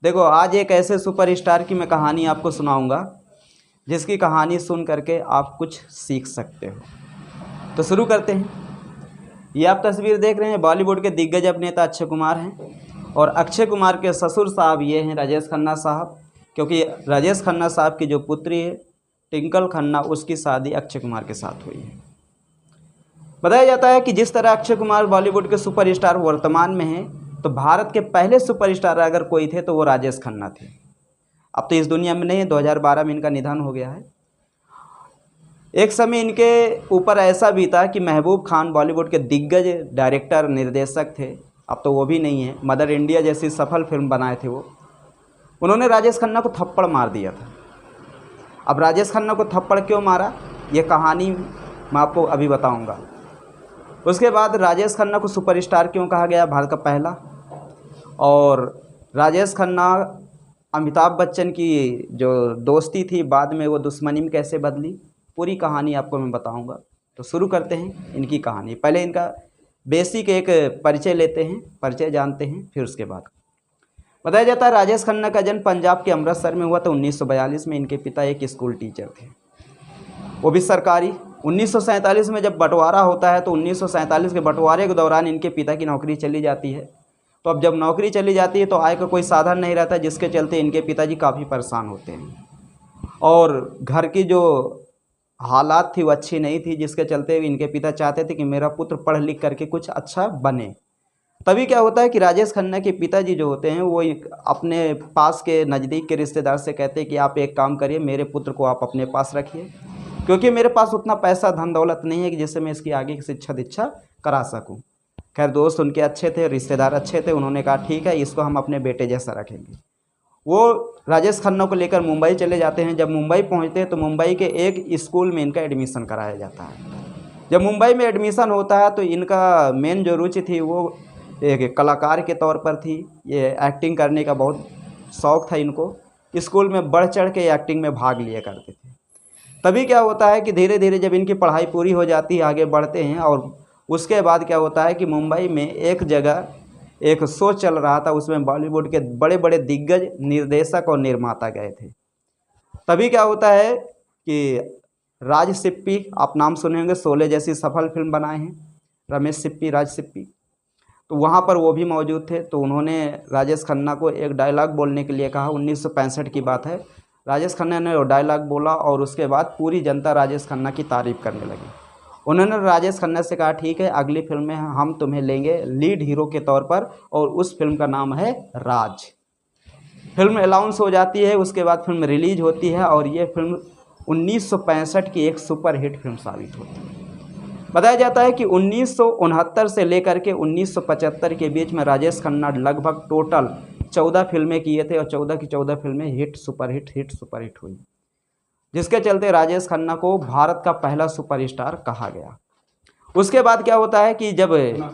देखो, आज एक ऐसे सुपरस्टार की मैं कहानी आपको सुनाऊंगा जिसकी कहानी सुन करके आप कुछ सीख सकते हो। तो शुरू करते हैं। ये आप तस्वीर देख रहे हैं, बॉलीवुड के दिग्गज अभिनेता अक्षय कुमार हैं और अक्षय कुमार के ससुर साहब ये हैं राजेश खन्ना साहब, क्योंकि राजेश खन्ना साहब की जो पुत्री है ट्विंकल खन्ना, उसकी शादी अक्षय कुमार के साथ हुई है। बताया जाता है कि जिस तरह अक्षय कुमार बॉलीवुड के सुपरस्टार वर्तमान में हैं, तो भारत के पहले सुपरस्टार अगर कोई थे तो वो राजेश खन्ना थे। अब तो इस दुनिया में नहीं है, 2012 में इनका निधन हो गया है। एक समय इनके ऊपर ऐसा भी था कि महबूब खान बॉलीवुड के दिग्गज डायरेक्टर निर्देशक थे, अब तो वो भी नहीं है। मदर इंडिया जैसी सफल फिल्म बनाए थे वो। उन्होंने राजेश खन्ना को थप्पड़ मार दिया था। अब राजेश खन्ना को थप्पड़ क्यों मारा, ये कहानी मैं आपको अभी बताऊंगा। उसके बाद राजेश खन्ना को सुपरस्टार क्यों कहा गया, भारत का पहला। और राजेश खन्ना अमिताभ बच्चन की जो दोस्ती थी, बाद में वो दुश्मनी में कैसे बदली, पूरी कहानी आपको मैं बताऊंगा। तो शुरू करते हैं इनकी कहानी। पहले इनका बेसिक एक परिचय लेते हैं, परिचय जानते हैं, फिर उसके बाद बताया जाता है राजेश खन्ना का जन्म पंजाब के अमृतसर में हुआ था 1942 में। इनके पिता एक स्कूल टीचर थे, वो भी सरकारी। 1947 में जब बंटवारा होता है तो 1947 के बंटवारे के दौरान इनके पिता की नौकरी चली जाती है। तो अब जब नौकरी चली जाती है तो आय का कोई साधन नहीं रहता, जिसके चलते इनके पिताजी काफ़ी परेशान होते हैं और घर की जो हालात थी वो अच्छी नहीं थी, जिसके चलते इनके पिता चाहते थे कि मेरा पुत्र पढ़ लिख करके कुछ अच्छा बने। तभी क्या होता है कि राजेश खन्ना के पिताजी जो होते हैं वो अपने पास के नज़दीक के रिश्तेदार से कहते हैं कि आप एक काम करिए, मेरे पुत्र को आप अपने पास रखिए, क्योंकि मेरे पास उतना पैसा धन दौलत नहीं है कि जिससे मैं इसकी आगे की शिक्षा दीक्षा करा सकूं। खैर, दोस्त उनके अच्छे थे, रिश्तेदार अच्छे थे, उन्होंने कहा ठीक है, इसको हम अपने बेटे जैसा रखेंगे। वो राजेश खन्ना को लेकर मुंबई चले जाते हैं। जब मुंबई पहुंचते हैं तो मुंबई के एक स्कूल में इनका एडमिशन कराया जाता है। जब मुंबई में एडमिशन होता है तो इनका मेन जो रुचि थी वो एक कलाकार के तौर पर थी। ये एक्टिंग करने का बहुत शौक़ था इनको। स्कूल में बढ़ चढ़ के एक्टिंग में भाग लिया करते थे। तभी क्या होता है कि धीरे धीरे जब इनकी पढ़ाई पूरी हो जाती है, आगे बढ़ते हैं, और उसके बाद क्या होता है कि मुंबई में एक जगह एक शो चल रहा था, उसमें बॉलीवुड के बड़े बड़े दिग्गज निर्देशक और निर्माता गए थे। तभी क्या होता है कि राज सिप्पी, आप नाम सुने होंगे, शोले जैसी सफल फिल्म बनाए हैं रमेश सिप्पी, राज सिप्पी, तो वहाँ पर वो भी मौजूद थे। तो उन्होंने राजेश खन्ना को एक डायलॉग बोलने के लिए कहा। 1965 की बात है। राजेश खन्ना ने वो डायलॉग बोला और उसके बाद पूरी जनता राजेश खन्ना की तारीफ़ करने लगी। उन्होंने राजेश खन्ना से कहा ठीक है, अगली फिल्म में हम तुम्हें लेंगे लीड हीरो के तौर पर, और उस फिल्म का नाम है राज। फिल्म अनाउंस हो जाती है, उसके बाद फिल्म रिलीज होती है और ये फिल्म 1965 की एक सुपरहिट फिल्म साबित होती है। बताया जाता है कि 1969 से लेकर के 1975 के बीच में राजेश खन्ना लगभग टोटल 14 फिल्में किए थे और 14 की 14 फिल्में हिट सुपरहिट हुई, जिसके चलते राजेश खन्ना को भारत का पहला सुपरस्टार कहा गया। उसके बाद क्या होता है कि जब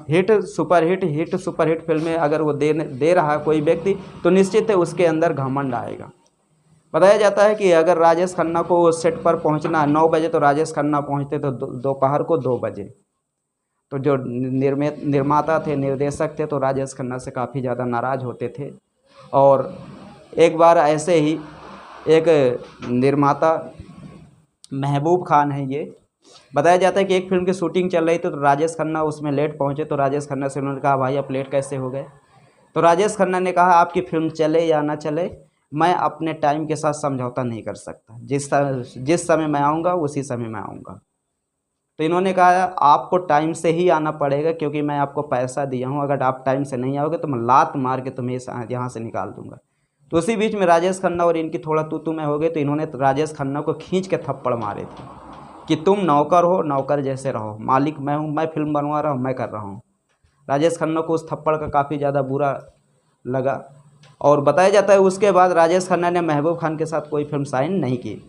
हिट सुपरहिट फिल्में अगर वो दे रहा है कोई व्यक्ति, तो निश्चित है उसके अंदर घमंड आएगा। बताया जाता है कि अगर राजेश खन्ना को सेट पर पहुंचना 9 बजे तो राजेश खन्ना पहुंचते तो दोपहर को 2 बजे। तो जो निर्माता थे, निर्देशक थे, तो राजेश खन्ना से काफ़ी ज़्यादा नाराज़ होते थे। और एक बार ऐसे ही एक निर्माता महबूब खान है, ये बताया जाता है कि एक फिल्म की शूटिंग चल रही थी तो राजेश खन्ना उसमें लेट पहुंचे। तो राजेश खन्ना से उन्होंने कहा भाई आप लेट कैसे हो गए। तो राजेश खन्ना ने कहा आपकी फिल्म चले या ना चले, मैं अपने टाइम के साथ समझौता नहीं कर सकता, जिस समय मैं आऊँगा उसी समय मैं आऊँगा। तो इन्होंने कहा आपको टाइम से ही आना पड़ेगा, क्योंकि मैं आपको पैसा दिया हूँ, अगर आप टाइम से नहीं आओगे तो मैं लात मार के तुम्हें यहाँ से निकाल दूंगा। तो उसी बीच में राजेश खन्ना और इनकी थोड़ा तू में हो गए। तो इन्होंने राजेश खन्ना को खींच के थप्पड़ मारे थे कि तुम नौकर हो, नौकर जैसे रहो, मालिक मैं हूँ, मैं फिल्म बनवा रहा हूँ, मैं कर रहा हूँ। राजेश खन्ना को उस थप्पड़ का काफ़ी ज़्यादा बुरा लगा। और बताया जाता है उसके बाद राजेश खन्ना ने महबूब खान के साथ कोई फिल्म साइन नहीं की।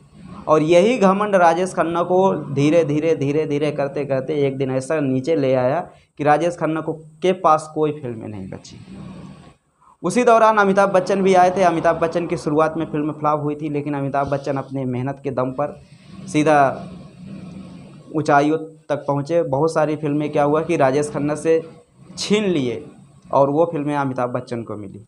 और यही घमंड राजेश खन्ना को धीरे धीरे करते करते एक दिन ऐसा नीचे ले आया कि राजेश खन्ना को के पास कोई फिल्में नहीं बची। उसी दौरान अमिताभ बच्चन भी आए थे। अमिताभ बच्चन की शुरुआत में फिल्म फ्लॉप हुई थी, लेकिन अमिताभ बच्चन अपने मेहनत के दम पर सीधा ऊंचाइयों तक पहुँचे। बहुत सारी फिल्में क्या हुआ कि राजेश खन्ना से छीन लिए और वो फिल्में अमिताभ बच्चन को मिली।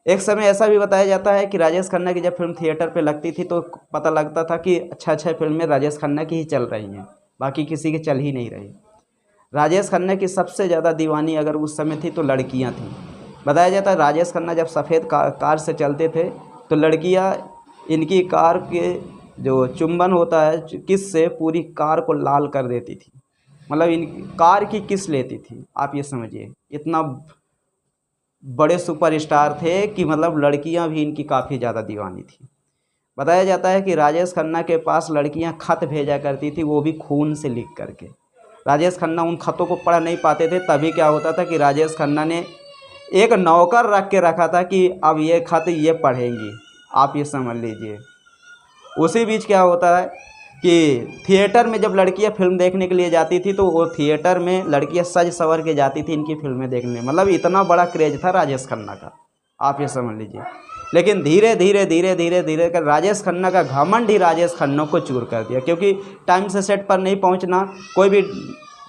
एक समय ऐसा भी बताया जाता है कि राजेश खन्ना की जब फिल्म थिएटर पे लगती थी तो पता लगता था कि अच्छा फिल्में राजेश खन्ना की ही चल रही हैं, बाकी किसी की चल ही नहीं रही। राजेश खन्ना की सबसे ज़्यादा दीवानी अगर उस समय थी तो लड़कियां थीं। बताया जाता है राजेश खन्ना जब सफ़ेद कार से चलते थे तो लड़कियां इनकी कार के जो चुंबन होता है किस से पूरी कार को लाल कर देती थी, मतलब इन कार की किस लेती थी। आप ये समझिए इतना बड़े सुपरस्टार थे कि मतलब लड़कियां भी इनकी काफ़ी ज़्यादा दीवानी थी। बताया जाता है कि राजेश खन्ना के पास लड़कियां खत भेजा करती थी, वो भी खून से लिख करके। राजेश खन्ना उन खतों को पढ़ नहीं पाते थे, तभी क्या होता था कि राजेश खन्ना ने एक नौकर रख के रखा था कि अब ये खत ये पढ़ेंगी। आप ये समझ लीजिए। उसी बीच क्या होता है कि थिएटर में जब लड़कियां फिल्म देखने के लिए जाती थी तो वो थिएटर में लड़कियां सज संवर के जाती थी इनकी फिल्में देखने, मतलब इतना बड़ा क्रेज था राजेश खन्ना का। आप ये समझ लीजिए। लेकिन धीरे धीरे धीरे धीरे धीरे कर राजेश खन्ना का घमंड ही राजेश खन्ना को चूर कर दिया, क्योंकि टाइम से सेट पर नहीं पहुंचना। कोई भी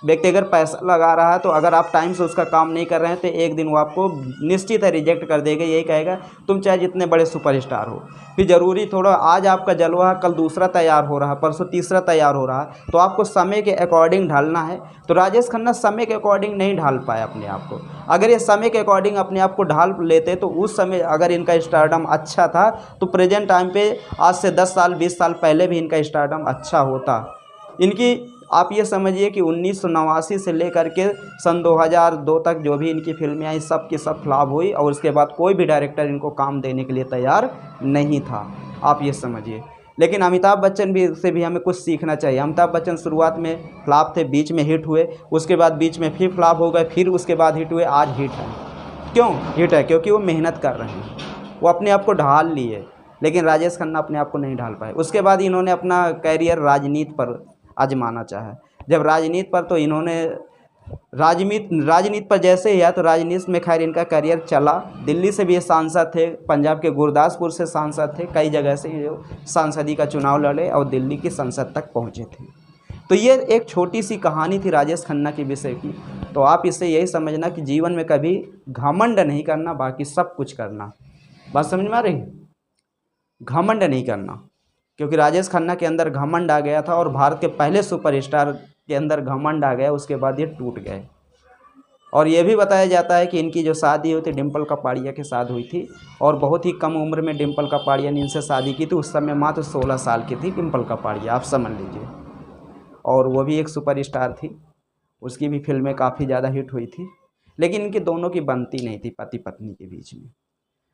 व्यक्ति अगर पैसा लगा रहा है तो अगर आप टाइम से उसका काम नहीं कर रहे हैं तो एक दिन वो आपको निश्चित है रिजेक्ट कर देगा। यही कहेगा तुम चाहे जितने बड़े सुपरस्टार हो। फिर ज़रूरी थोड़ा आज आपका जलवा है, कल दूसरा तैयार हो रहा, परसों तीसरा तैयार हो रहा, तो आपको समय के अकॉर्डिंग ढालना है। तो राजेश खन्ना समय के अकॉर्डिंग नहीं ढाल पाए अपने आप को। अगर ये समय के अकॉर्डिंग अपने आप को ढाल लेते तो उस समय अगर इनका स्टारडम अच्छा था तो प्रेजेंट टाइम पे आज से 10 साल 20 साल पहले भी इनका स्टारडम अच्छा होता। इनकी आप ये समझिए कि 1989 से लेकर के सन 2002 तक जो भी इनकी फिल्में आई सब की सब फ्लॉप हुई और उसके बाद कोई भी डायरेक्टर इनको काम देने के लिए तैयार नहीं था। आप ये समझिए। लेकिन अमिताभ बच्चन भी से भी हमें कुछ सीखना चाहिए। अमिताभ बच्चन शुरुआत में फ्लॉप थे, बीच में हिट हुए, उसके बाद बीच में फिर फ्लॉप हो गए, फिर उसके बाद हिट हुए, आज हिट है। क्यों हिट है? क्योंकि वो मेहनत कर रहे हैं, वो अपने आप को ढाल लिए। लेकिन राजेश खन्ना अपने आप को नहीं ढाल पाए। उसके बाद इन्होंने अपना कैरियर राजनीति पर आजमाना चाहा। जब राजनीति पर तो इन्होंने राजनीति पर जैसे ही आया तो राजनीति में खैर इनका करियर चला। दिल्ली से भी ये सांसद थे, पंजाब के गुरदासपुर से सांसद थे, कई जगह से ये सांसदी का चुनाव लड़े और दिल्ली की संसद तक पहुँचे थे। तो ये एक छोटी सी कहानी थी राजेश खन्ना के विषय की। तो आप इससे यही समझना कि जीवन में कभी घमंड नहीं करना, बाकी सब कुछ करना। बात समझ में आ रही? घमंड नहीं करना, क्योंकि राजेश खन्ना के अंदर घमंड आ गया था और भारत के पहले सुपरस्टार के अंदर घमंड आ गया, उसके बाद ये टूट गए। और ये भी बताया जाता है कि इनकी जो शादी हुई थी डिम्पल कपाड़िया के साथ हुई थी और बहुत ही कम उम्र में डिम्पल कपाड़िया ने इनसे शादी की थी। उस समय मात्र 16 साल की थी डिम्पल कपाड़िया, आप समझ लीजिए। और वो भी एक सुपरस्टार थी, उसकी भी फिल्में काफ़ी ज़्यादा हिट हुई थी, लेकिन इनकी दोनों की बनती नहीं थी पति पत्नी के बीच में।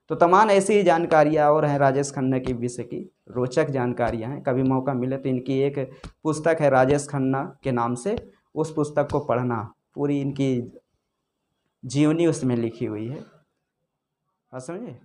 तो तमाम ऐसी ही जानकारियाँ और हैं राजेश खन्ना की विषय की, रोचक जानकारियाँ हैं। कभी मौका मिले तो इनकी एक पुस्तक है राजेश खन्ना के नाम से, उस पुस्तक को पढ़ना, पूरी इनकी जीवनी उसमें लिखी हुई है। हाँ समझे।